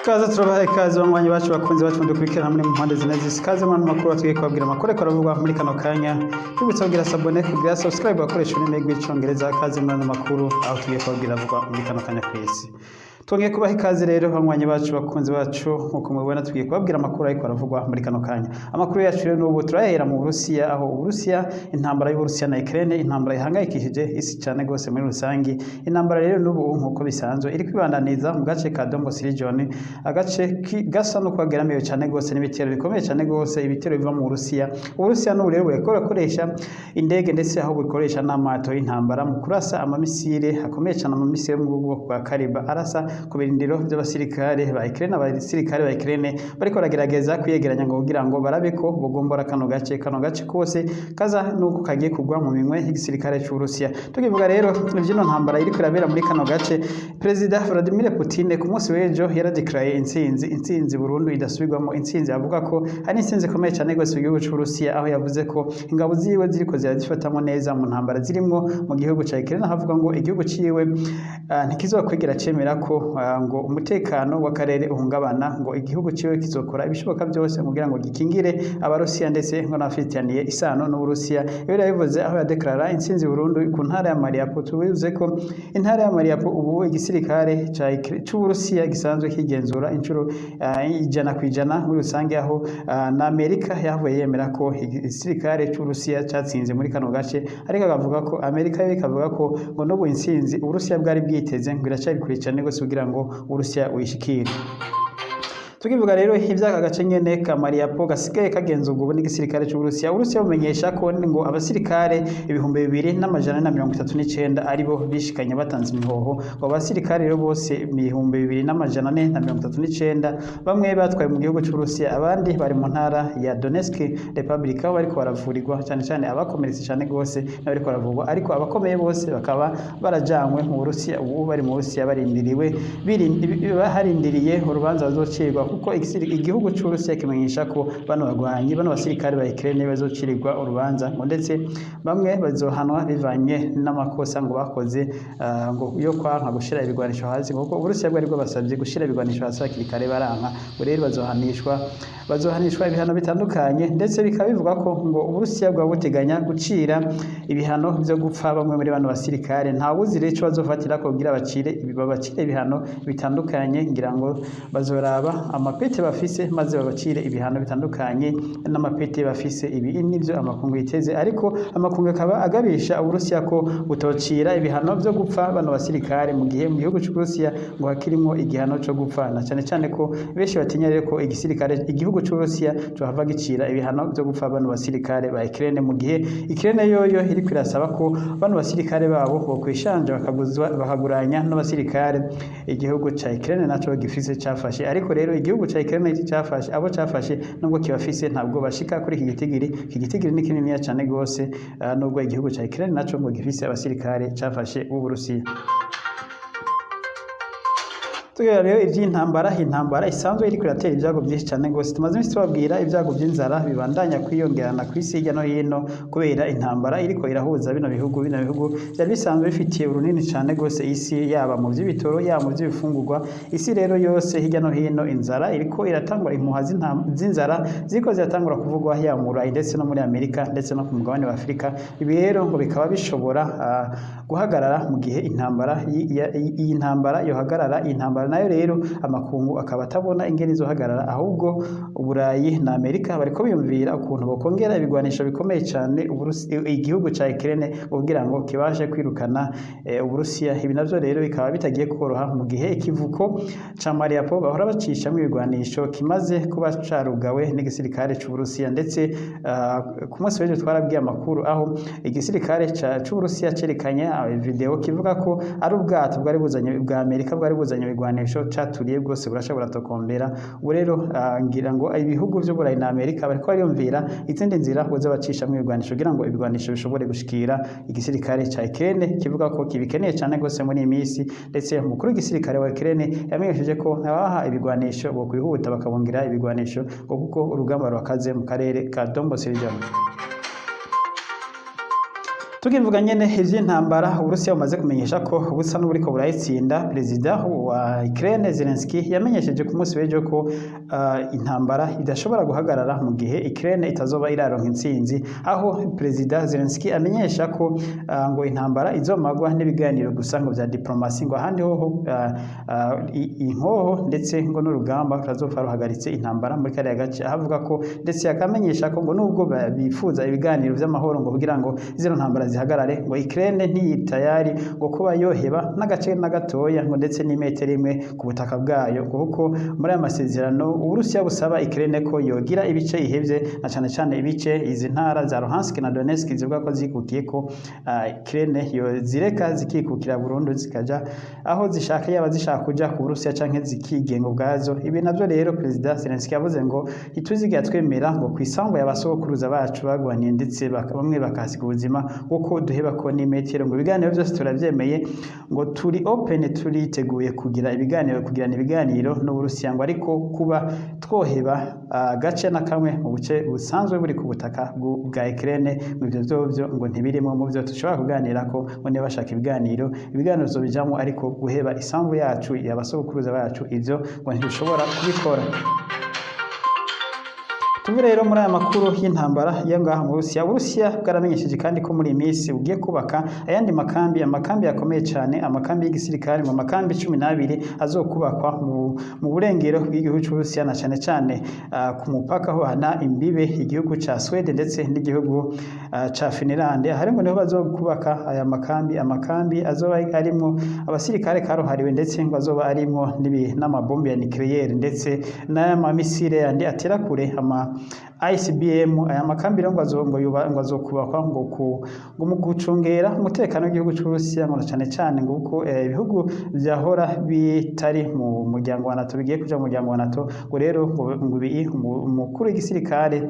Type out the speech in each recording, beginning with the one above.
Kaza turabaha ikaze banywanyi bacu bakunze bacu mudukurikirana muri mpande zine zisikaze mu makuru tugiye kubabwira amakuru aravugwa muri kano kanya tubitse kugira sabone kugira subscribe bakoresha ururimi rw'icongereza kaze mu makuru aho tugiye kubabwira avugwa muri kano kanya kw'isi. Twongeye kubaha ikaze rero banywanyi bacu bakunze bacu nkuko mubibona tugiye kubabwira amakuru ariko aravugwa muri kano kanya. Amakuru yacu rero n'ubu turahera mu Burusiya aho Uburusiya intambara y'Uburusiya na Ukraine intambara ihangayikishije isi cyane gose muri rusangi. Intambara rero n'ubu nkuko bisanzwe iri kwibandaniza mu gace ka Donbas region agace gasa no kwageramiwe cyane gose n'ibitero bikomeye cyane gose ibitero biva mu Burusiya. Uburusiya n'ubu rero bukoresha indege ndetse aho bukoresha n'amato y'intambara mu kurasa amamisire hakomeye cyane amamisire mu bwoko bwa Kariba arasa ku birindiro by'abasirikare ba Ukraine. Abasirikare ba Ukraine bariko baragerageza kwiyegeranya ngo kugira ngo barabe ko bogombora kano gace kose kaza nuko kagiye kugwa mu minwe y'igisirikare cy'Uburusiya. Tukivuga rero ivyino ntambara iri kurabera muri kano gace, Perezida Vladimir Putin ku munsi w'ejo yaradeclaye intsinzi burundu idasubirwamo, intsinzi avuga ko ari intsinzi ikomeye cyane gose mu gihugu cy'Uburusiya, aho yavuze ko ingabo ziwe ziriko zirazifatamo neza mu ntambara zirimwo mu gihugu ca Ukraine. Havuga ngo igihugu ciwe ntikizokwigera cemera ko ngo umutekano w'akarere uhungabana, ngo igihugu ciwe kizokora ibishoboka byose kugira ngo gikingire abarusiya ndetse ngo n'abafitaniye isano n'Uburusiya. Iyo yabivuze aho yadeklara intsinzi burundu ku ntara ya Mariupol. Tubivuze ko intara ya Mariupol ubu igisirikare cy'Uburusiya gisanzwe kigenzura inshuro 100% muri rusange, aho na Amerika yavuye yemera ko igisirikare cy'Uburusiya cyatsinze muri kano gace, ariko akavuga ko Amerika yo ikavuga ko ngo n'ubu intsinzi Uburusiya bwari bwiteze ngo iracyari kure cyane gose kugira ngo Uburusiya uyishikire. Tukivuga rero ivyaka gace nyene ka Mariupol gasigaye kagenzurwa ubu n'igisirikare cy'Uburusiya. Uburusiya bumenyesha ko ngo abasirikare 2439 aribo bishikanye batanze imihoho. Abo basirikare rero bose 2439 bamwe batwaye mu gihugu cy'Uburusiya, abandi bari mu ntara ya Donetsk Republic aho bariko baravurirwa cyane abakomeretse cyane gose bariko baravurwa, ariko abakomeye bose bakaba barajanywe mu Burusiya. Ubu bari mu Burusiya harindiriye urubanza bazocirwa, kuko igihugu cy'Uburusiya kimenyesha ko bano basirikare ba Ukraine bazocirirwa urubanza, ngo ndetse bamwe bazohanwa bivanye n'amakosa ngo bakoze ngo yo kwanka gushira ibigwanisho hasi, kuko Uburusiya bwari bwabasabye gushira ibigwanisho hasi hakiri kare baranka. Rero bazohanishwa ibihano bitandukanye, ndetse bikaba bivuga ko ngo Uburusiya bwa buteganya gucira ibihano byo gupfa bamwe muri bano basirikare. Nta wuzire ico bazofatira ko kugira bacire ibihano bitandukanye, ngira ngo bazoraba amapete bafise maze babacire ibihano bitandukanye n'amapete bafise. Ibi nivyo amakungu yiteze, ariko amakungu akaba agabisha Uburusiya ko butocira ibihano byo gupfa bano basirikare mu gihe mu gihugu cy'Uburusiya ngo hakirimo igihano cyo gupfa, na cyane ko benshi batinya rero ko igihugu cy'Uburusiya cohava gicira ibihano byo gupfa bano basirikare ba Ukraine, mu gihe Ukraine yoyo iri kwirasaba ko bano basirikare babo bokwishanja bakaguranya n'abasirikare igihugu ca Ukraine naco gifise cafashe. Ariko rero igihugu ca Ukraine cyafashe abo cyafashe nubwo kibafise ntabwo bashika kuri iki gitigiri ni kinini cyane gose, nubwo igihugu ca Ukraine naco ngo gifise abasirikare cyafashe b'Uburusiya. Rero intambara isanzwe iri kuratera ibyago byinshi cyane gose. Tumaze iminsi tubabwira ibyago by'inzara bibandanya kwiyongerana ku isi hirya no hino kubera intambara iriko irahuza bino bihugu byari bisanzwe bifitiye urunini cyane gose isi, yaba mu by'ibitoro yaba mu by'ibifungurwa. Isi rero yose hirya no hino inzara iriko iratangura, impuha z'inzara ziriko ziratangura kuvugwa yaba mu Burayi ndetse no muri Amerika ndetse no ku mugabane wa Afurika. Ibi rero ngo bikaba bishobora guhagarara mu gihe iyi ntambara yohagarara. Intambara nayo rero amakungu akaba atabona ingene izohagarara, ahubwo Uburayi na Amerika bariko biyumvira ukuntu bokongera ibigwanisho bikomeye cyane igihugu ca Ukraine kugira ngo kibashe kwirukana Uburusiya. Ibi navyo rero bikaba bitagiye koroha mu gihe ikivuko ca Mariupol bahora bacishamwe ibigwanisho kimaze kuba carugawe n'igisirikare c'Uburusiya. Ndetse ku munsi w'ejo twarabwiye amakuru aho igisirikare c'Uburusiya cerekanye video kivuga ko ari ubwato bwari buzanye bwa Amerika bwari buzanye ibigwanisho caturiye bwose burashobora tokombera. Ubu rero ngira ngo ibihugu by'Uburayi na Amerika bariko bariyumvira izindi nzira boza bacishamwe ibigwanisho kugira ngo ibigwanisho bishobore gushikira igisirikare ca Ukraine kivuga ko kibikeneye cyane gose muri iyi minsi. Ndetse umukuru w'igisirikare wa Ukraine yamenyesheje ko abaha ibigwanisho bo kwihuta bakabongira ibigwanisho kuko urugamba rwakaze mu karere ka Donbas region. tukivuga nyene ivy'intambara Uburusiya bumaze kumenyesha ko busa n'uburiko burayitsinda. Perezida wa Ukraine Zelensky yamenyesheje ku munsi w'ejo ko intambara idashobora guhagarara mu gihe Ukraine itazoba iraronka intsinzi, aho Perezida Zelensky amenyesha ko ngo intambara izomagwa n'ibiganiro gusa ngo vya diplomasi, ngo ahandi hoho inkoho ndetse ngo n'urugamba rutazopfa ruhagaritse intambara muri kariya gace. Ahavuga ko ndetse yakamenyesha ko ngo nubwo bifuza ibiganiro vy'amahoro ngo kugira ngo zino ntambara zihagarare, ngo Ukraine ntiyitayari ngo kuba yoheba n'agace na gatoya ngo ndetse n'imetero imwe ku butaka bwayo, kuko muri aya masezerano Uburusiya busaba Ukraine ko yogira ibice ihevye, na cane cane ibice izi ntara za Luhansk na Donetsk zivuga ko zikukiye ko Ukraine yo zireka zikikukira burundu zikaja aho zishaka, yaba zishaka kuja ku Burusiya canke zikigenga ubwazo. Ibi navyo rero Perezida Zelensky yavuze ngo ntituzigira twemera ngo kwisango y'abasokuruza bacu bagwaniye ndetse bamwe bakasiga ubuzima uko duheba ko n'imetero, ngo ibiganiro byose turavyemeye, ngo turi open, turiteguye kugirana ibiganiro n'Uburusiya, ngo ariko kuba twoheba gace na kamwe mu buce busanzwe buri ku butaka bwa Ukraine, ngo ivyo vyovyo ngo ntibirimo mu byo dushobora kuganira ko ngo niba bashaka ibiganiro zobijamwo, ariko guheba isambu yacu y'abasokuruza bacu ivyo ngo ntibishobora kubikora. Tuve rero muri aya makuru y'intambara y'angaha mu Burusiya bwaramenyesheje kandi ko muri imisi ugiye kubaka ayandi makambi yakomeye cyane, amakambi y'igisirikare mu makambi 12 azokubakwa mu burengero bw'igihugu cy'Uburusiya, na cyane cyane ku mupaka ho hana imbibe igihugu ca Sweden ndetse n'igihugu ca Finland. Harimo niho bazokubaka aya amakambi azoba arimo abasirikare karuhariwe, ndetse ngo azoba arimo n'amabombe ya nucleaire ndetse n'amamisire yandi atera kure ICBM. Aya makambi rero ngo azokubakwa ngo mu gucungera umutekano w'igihugu cy'Uburusiya, ngo cyane cyane ngo uko ibihugu byahora bitari mu muryango wa NATO bigiye kuja mu muryango wa NATO. Ngo rero umukuru w'igisirikare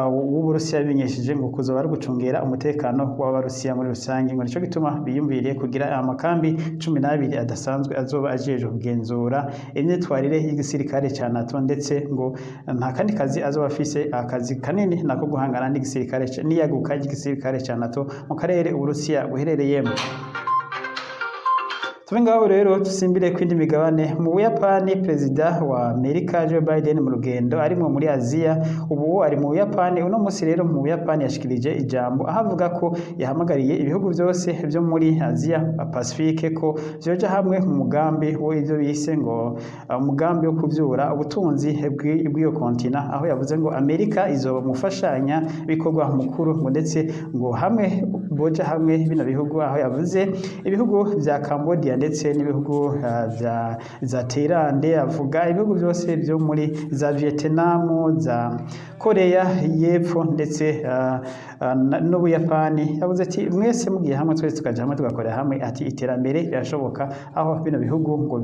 w'Uburusiya bimenyesheje ngo kuzoba ari gucungera umutekano w'Abarusiya muri rusange, ngo nico gituma biyumviriye kugira amakambi 12 adasanzwe azoba ajeje kugenzura imyitwarire y'igisirikare ca NATO, ndetse ngo nta kandi kazi azoba afise akazi kanini nako guhangana n'igisirikare n'iyaguka ry'igisirikare ca NATO mu karere Uburusiya buherereyemo. Tuve ngaho rero dusimbire kwindi migabane. Mu Buyapani Perezida wa Amerika Joe Biden mu rugendo arimo muri Aziya, ubu ari mu Buyapani. Uno musi rero mu Buyapani yashikirije ijambo ahavuga ko yahamagariye ibihugu byose byo muri Aziya Pacifique ko vyoja hamwe mu mugambi wo ivyo bise ngo umugambi wo kuvyura ubutunzi bw'iyo kontina, aho yavuze ngo Amerika izoba mufashanya bikorwa mukuru, ngo ndetse ngo hamwe boja hamwe bino bihugu, aho yavuze ibihugu vya Cambodia ndetse n'ibihugu za Thailand, avuga ibihugu byose byo muri za Vietnam, za Korea y'Epfo ndetse n'Ubuyapani. Yavuze ati mwese mugiye hamwe twese tukaja hamwe tugakorera hamwe, ati iterambere rirashoboka, aho bino bihugu ngo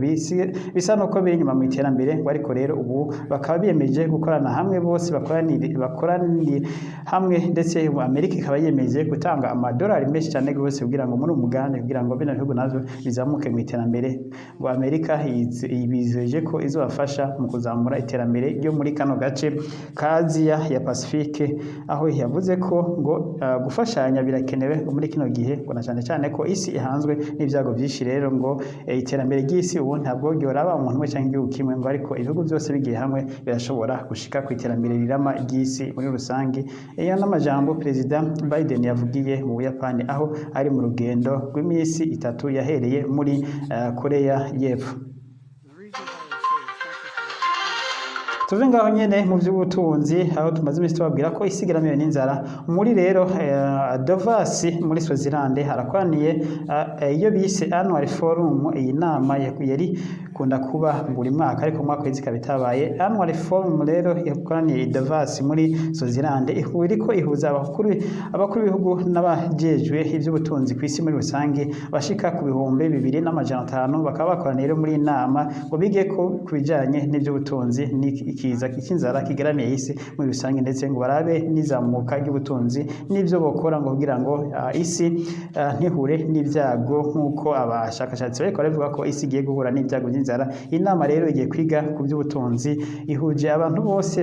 bisa nuko biri nyuma mu iterambere, ngo ariko rero ubu bakaba biyemeje gukorana hamwe bose bakoranire hamwe, ndetse Amerika ikaba yemeje gutanga amadolari menshi cyane gose kugira ngo muri umugambi kugira ngo bino bihugu nazo bizamuke mu iterambere. Ngo Amerika ibizeje ko izobafasha mu kuzamura iterambere ryo muri kano gace ka Aziya ya Pacifique, aho yavuze ko ngo gufashanya birakenewe muri kino gihe, ngo na cyane cyane ko isi ihanzwe n'ibyago byinshi. Rero ngo iterambere ry'isi ubu ntabwo ryoraba umuntu we cyangwa igihugu kimwe, ngo ariko ibihugu byose bigiye hamwe birashobora gushika ku iterambere rirama ry'isi muri rusange. Iyo n'amajambo Perezida Biden yavugiye mu Buyapani aho ari mu rugendo rw'imisi 3 yahereye muri Korea y'Epfo. Tuve ngaho nyene mu by'ubutunzi, aho tumaze iminsi tubabwira ko isigaramiwe n'inzara muri rero Davos muri Switzerland harakwaniye iyo bise Annual Forum. Iyi nama yari kunda kuba buri mwaka, ariko mwaka wezi kabitabaye. Annual Forum rero yakwaniye Davos muri Switzerland, iriko ihuza abakuru b'ibihugu n'abajejwe iby'ubutunzi ku isi muri rusange bashika ku 2500, bakaba bakoraniye muri inama ngo bige ko kubijanye n'iby'ubutunzi ikiza cy'inzara kigaramiye isi muri rusange, ndetse ngo barabe n'izamuka ry'ubutunzi n'ibyo bokora ngo kugira ngo isi ntihure n'ibyago, nk'uko abashakashatsi bariko baravuga ko isi igiye guhura n'ibyago byinshi n'inzara. Inama rero igiye kwiga ku by'ubutunzi ihuje abantu bose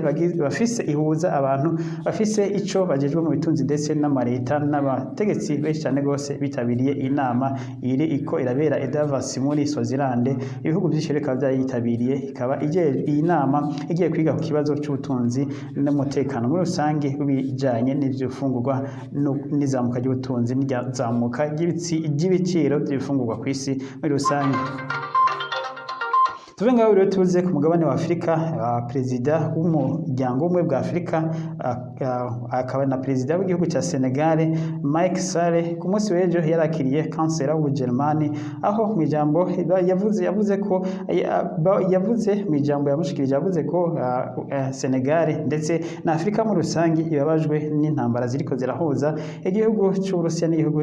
ihuza abantu bafise ico bajejwe mu bitunzi ndetse n'amareta n'abategetsi benshi cyane gose bitabiriye inama iko irabera Davos muri Swaziland. Ibihugu byinshi bikaba byayitabiriye, ikaba iyi nama igiye kwiga ku kibazo cy'ubutunzi n'umutekano muri rusange bijanye n'ivy'ifungurwa n'izamuka ry'ubutunzi n'izamuka ry'ibiciro by'ibifungurwa ku isi muri rusange. Tuve ngaho rero tuze ku mugabane wa Afurika. Perezida w'umuryango umwe bwa Afurika akaba na perezida w'igihugu cya Senegal Macky Sall ku munsi w'ejo yarakiriye kansera w'Ubujerumani, aho mu ijambo yavuze ko Senegal ndetse na Afurika muri rusange ibabajwe n'intambara ziriko zirahuza igihugu cy'Uburusiya n'igihugu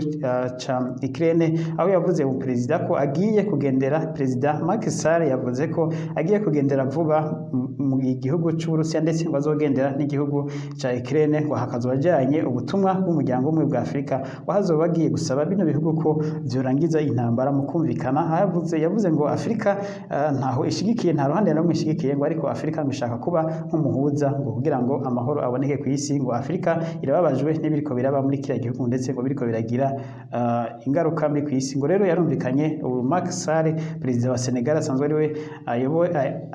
ca Ukraine, aho yavuze mu perezida ko agiye kugendera perezida Macky Sall yavuze ko agiye kugendera vuba mu gihugu cy'Uburusiya ndetse ngo azogendera n'igihugu ca Ukraine, ngo hakazobajanye ubutumwa bw'umuryango umwe bwa Afurika wahazoba bagiye gusaba bino bihugu ko vyorangiza intambara mu kumvikana. Yavuze ngo Afurika ntaho ishigikiye, nta ruhande na rumwe ishigikiye, ngo ariko Afurika ngishaka kuba nk'umuhuza ngo kugira ngo amahoro aboneke ku isi. Ngo Afurika irababajwe n'ibiriko biraba muri kiriya gihugu ndetse ngo biriko biragira ingaruka mbi ku isi. Ngo rero yarumvikanye Macky Sall perezida wa Senegal asanzwe ari we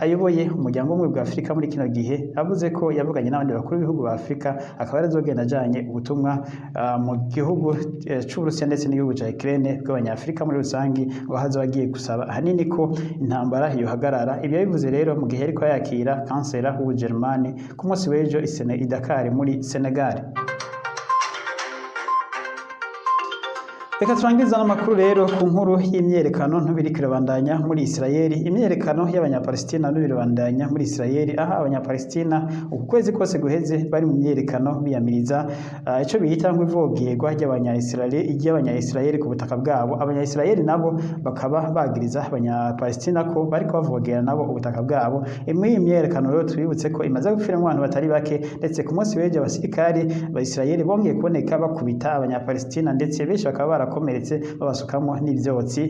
ayoboye umuryango umwe bwa Afurika muri kino gihe, avuze ko yavuganye n'abandi bakuru b'ibihugu ba Afurika akaba yarazogenda ajanye ubutumwa mu gihugu cy'Uburusiya ndetse n'igihugu cya Ukraine bw'abanyafurika muri rusange, ngo hazoba bagiye gusaba ahanini ko intambara yohagarara. Ibyo yabivuze rero mu gihe ariko yakira kansera w'Ubujerumani ku munsi w'ejo i Dakar muri Senegal. Reka turangiza n'amakuru rero ku nkuru y'imyerekano ntubiriko irabandanya muri Israel. Imyerekano y'abanyapalestina n'ubirabandanya muri Israel, aha abanyapalestina uku kwezi kose guheze bari mu myerekano biyamiriza ico biyita nk'ivogerwa ry'abanya-Israel ku butaka bwabo. Abanya-Israel nabo bakaba bagiriza abanyapalestina ko bariko bavogera nabo ubutaka bwabo. Muri iyi myerekano rero twibutse ko imaze gupfira mu bantu batari bake, ndetse ku munsi w'ejo abasirikari ba Israel bongeye kuboneka bakubita abanyapalestina, ndetse benshi bakaba komeretse babasukamo n'ivyotsi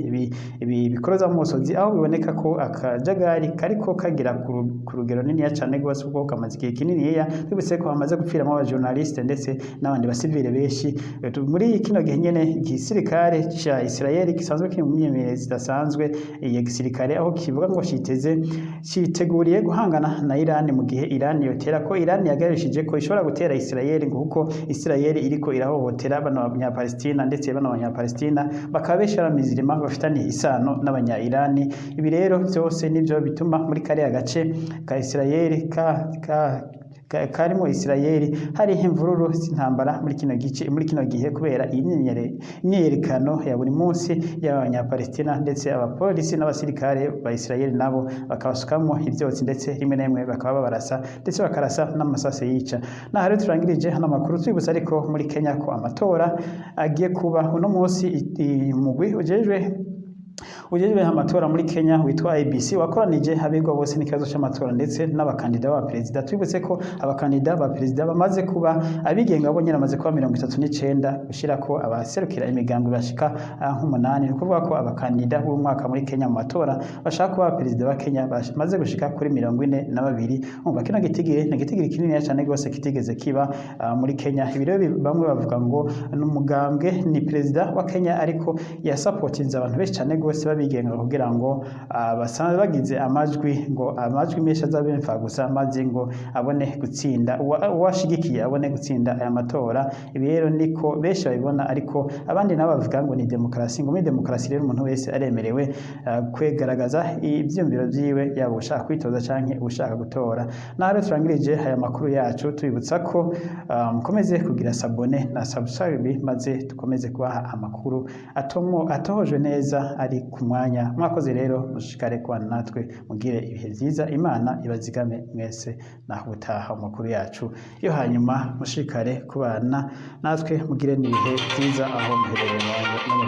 bikoroza mu musozi, aho biboneka ko akajagari kariko kagira ku rugero nini cyane rwose ubwo kamaze igihe kinini. Twibutse ko hamaze gupfiramo abajournaliste ndetse n'abandi basivile benshi. Muri kino gihe nyene igisirikare ca Israel gisanzwe kiri mu myemerezi zidasanzwe iya gisirikare, aho kivuga ngo citeguriye guhangana na Iran mu gihe Iran yotera, ko Iran yagarishije ko ishobora gutera Israel ngo kuko Israel iriko irahohotera bano abanyapalestina, ndetse bano abanyapalestina bakaba besharamizirima bafitaniye isano n'abanya-Irani. Ibi rero byose nivyo bituma muri kariya gace ka Israel karimo Israel hari imvururu z'intambara muri kino gihe kubera imyerekano ya buri munsi y'abanyapalestina, ndetse abapolisi n'abasirikare ba Israel nabo bakabasukamo ivyotsi, ndetse rimwe na rimwe bakaba babarasa, ndetse bakarasa n'amasase yica. Naho rero turangirije hano amakuru twibutsa ariko muri Kenya ko amatora agiye kuba uno munsi. Umugwi ujejwe amatora muri Kenya witwa IEBC wakoranije abigwa bose n'ikibazo cy'amatora ndetse n'abakandida ba perezida. Twibutse ko abakandida ba perezida bamaze kuba abigenga bo nyine amaze kuba 39 gushira ko abaserukira imigambi bashika nk'umunani. Ni kuvuga ko abakandida b'umwaka muri Kenya mu matora bashaka kuba perezida wa Kenya bamaze gushika kuri 42. Umva kino gitigiri kinini cyane rwose kitigeze kiba muri Kenya. Ibi rero bamwe bavuga ngo n'umugambwe ni perezida wa Kenya ariko yasapotinze abantu benshi cyane rwose bigenga kugira ngo basanzwe bagize amajwi menshi azabemfa gusa maze ngo abone gutsinda uwashigikiye abone gutsinda aya matora. Ibi rero niko benshi babibona, ariko abandi nabo bavuga ngo ni demokarasi. Ngo muri demokarasi rero umuntu wese aremerewe kwegaragaza ibyumviro byiwe, yaba ushaka kwitoza canke ushaka gutora. Naho rero turangirije aya makuru yacu tubibutsa ko mukomeze kugira sabone na subscribe maze tukomeze kubaha amakuru atohojwe neza ari ku mwanya. Mwakoze rero mushikare kwa natwe mugire ibihe byiza, Imana ibazigame mwese, naho utaha amakuru yacu yo hanyuma mushikare kubana natwe mugire n'ibihe byiza aho muherereye.